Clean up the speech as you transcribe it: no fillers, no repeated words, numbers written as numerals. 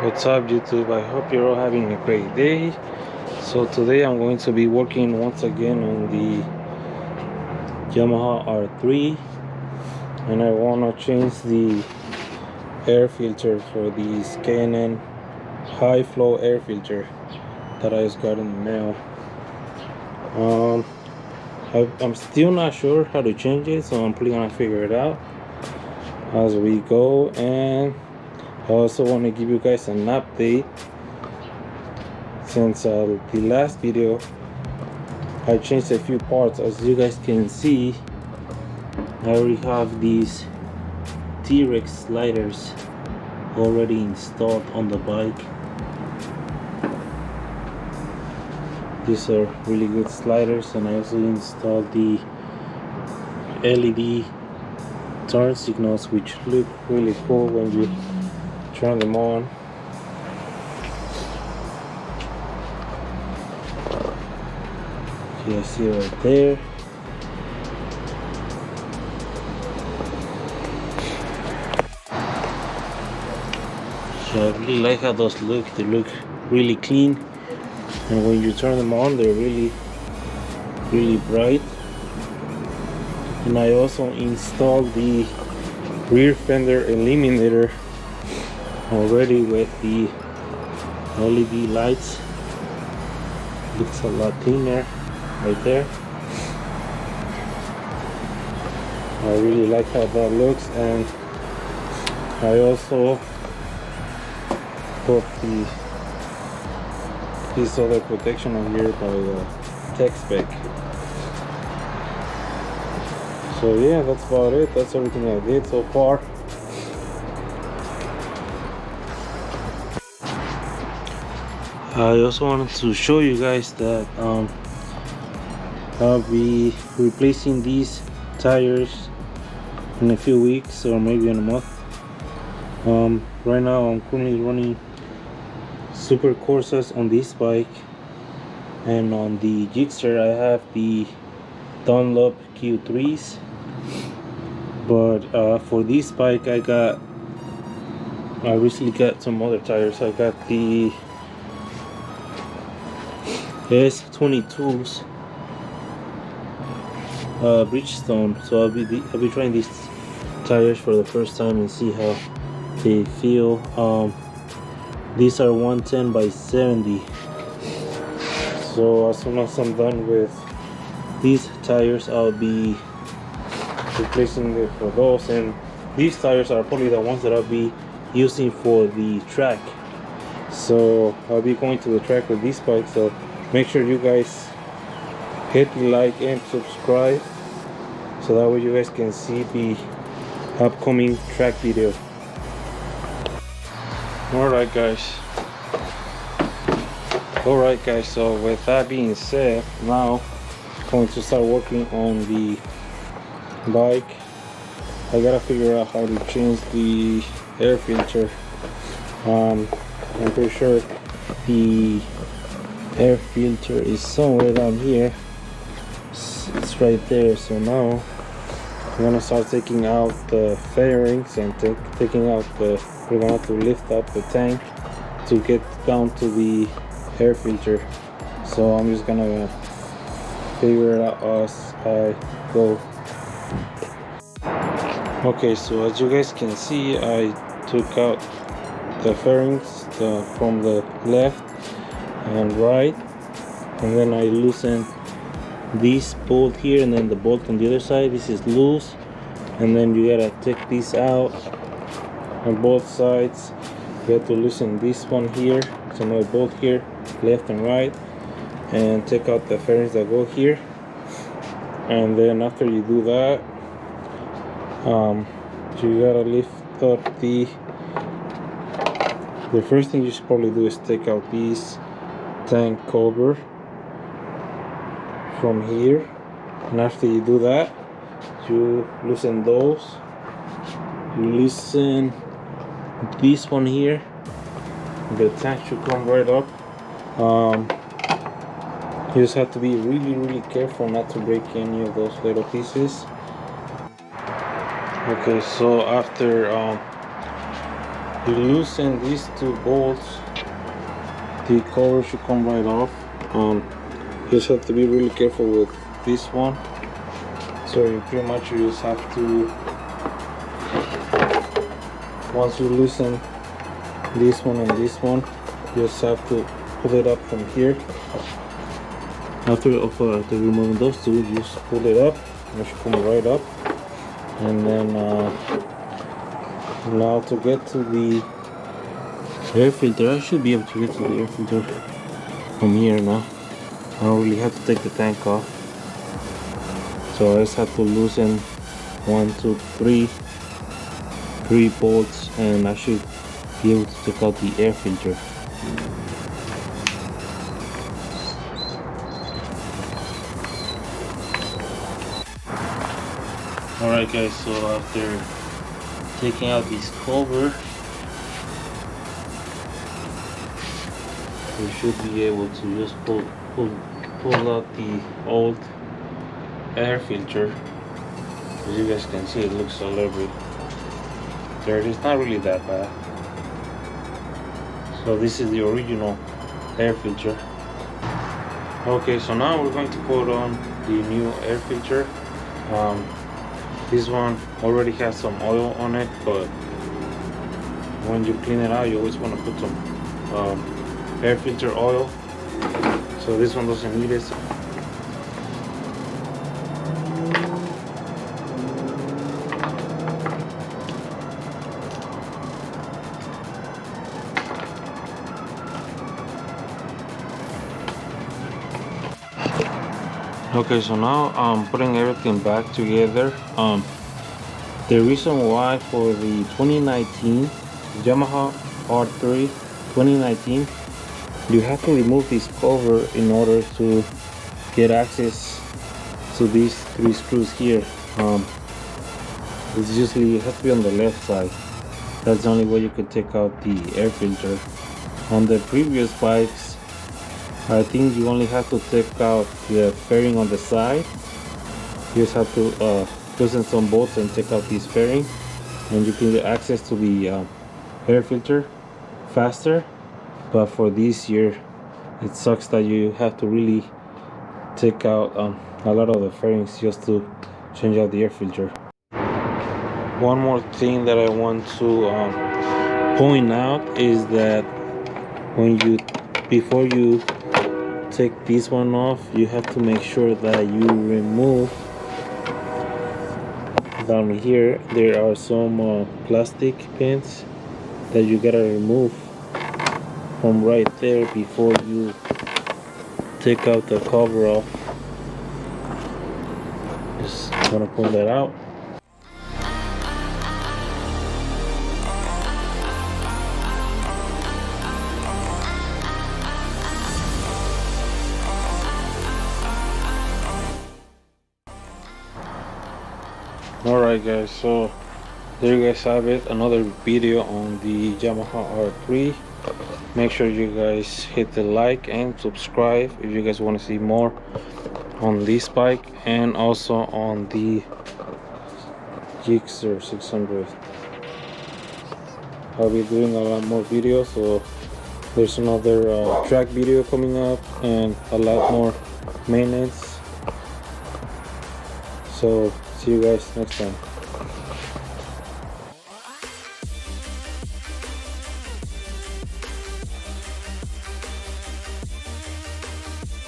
What's up YouTube? I hope you're all having a great day. So today I'm going to be working once again on the Yamaha R3, and I want to change the air filter for the K&N high flow air filter that I just got in the mail. I'm still not sure how to change it, so I'm probably gonna figure it out as we go. And I also want to give you guys an update since the last video. I changed a few parts. As you guys can see, I already have these T-Rex sliders already installed on the bike. These are really good sliders, and I also installed the LED turn signals, which look really cool when you turn them on. You see right there. So I really like how those look. They look really clean, and when you turn them on, they're really bright. And I also installed the rear fender eliminator already with the LED lights. Looks a lot cleaner right there. I really like how that looks, and I also put this other protection on here by speck. So yeah, that's about it. That's everything I did so far. I also wanted to show you guys that I'll be replacing these tires in a few weeks or maybe in a month. Right now I'm currently running Super Corsas on this bike, and on the Gixxer I have the Dunlop Q3s. But for this bike I recently got some other tires. I got the S22s Bridgestone, so I'll be trying these tires for the first time and see how they feel. These are 110 by 70, so as soon as I'm done with these tires I'll be replacing it for those. And these tires are probably the ones that I'll be using for the track, so I'll be going to the track with these bikes. So make sure you guys hit the like and subscribe, so that way you guys can see the upcoming track video. Alright guys, so with that being said, now I'm going to start working on the bike. I gotta figure out how to change the air filter. I'm pretty sure the air filter is somewhere down here. It's right there. So now I'm gonna start taking out the fairings and taking out we're gonna have to lift up the tank to get down to the air filter. So I'm just gonna figure it out as I go. Okay, so as you guys can see, I took out the fairings from the left and right, and then I loosened this bolt here, and then the bolt on the other side. This is loose, and then you gotta take this out on both sides. You have to loosen this one here, so another bolt here, left and right, and take out the fairings that go here. And then after you do that, you gotta lift up the first thing you should probably do is take out this tank cover from here. And after you do that, you loosen those. You loosen this one here. The tank should come right up. You just have to be really careful not to break any of those little pieces. Okay, so after you loosen these two bolts, the cover should come right off. You just have to be really careful with this one. So you pretty much you just have to, once you loosen this one and this one, you just have to pull it up from here. After removing those two, you just pull it up and it should come right up. And then now to get to the air filter, I should be able to get to the air filter from here now. I don't really have to take the tank off, so I just have to loosen 1, 2, 3 bolts, and I should be able to take out the air filter. Alright guys, so after taking out this cover, we should be able to just pull out the old air filter. As you guys can see, it looks a little bit dirty. It's not really that bad. So this is the original air filter. Okay, so now we're going to put on the new air filter. This one already has some oil on it, but when you clean it out, you always want to put some air filter oil. So this one doesn't need it. Okay, so now I'm putting everything back together. The reason why for the 2019 Yamaha R3 2019, you have to remove this cover in order to get access to these 3 screws here. It's usually, it has to be on the left side. That's the only way you can take out the air filter. On the previous bikes, I think you only have to take out the fairing on the side. You just have to loosen some bolts and take out these fairings, and you can get access to the air filter faster. But for this year, it sucks that you have to really take out a lot of the fairings just to change out the air filter. One more thing that I want to point out is that before you take this one off, you have to make sure that you remove down here. There are some plastic pins that you gotta remove from right there before you take out the cover off. Just gonna pull that out. Alright guys, so there you guys have it, another video on the Yamaha R3. Make sure you guys hit the like and subscribe if you guys want to see more on this bike, and also on the Gixxer 600. I'll be doing a lot more videos, so there's another track video coming up and a lot more maintenance. So see you guys next time.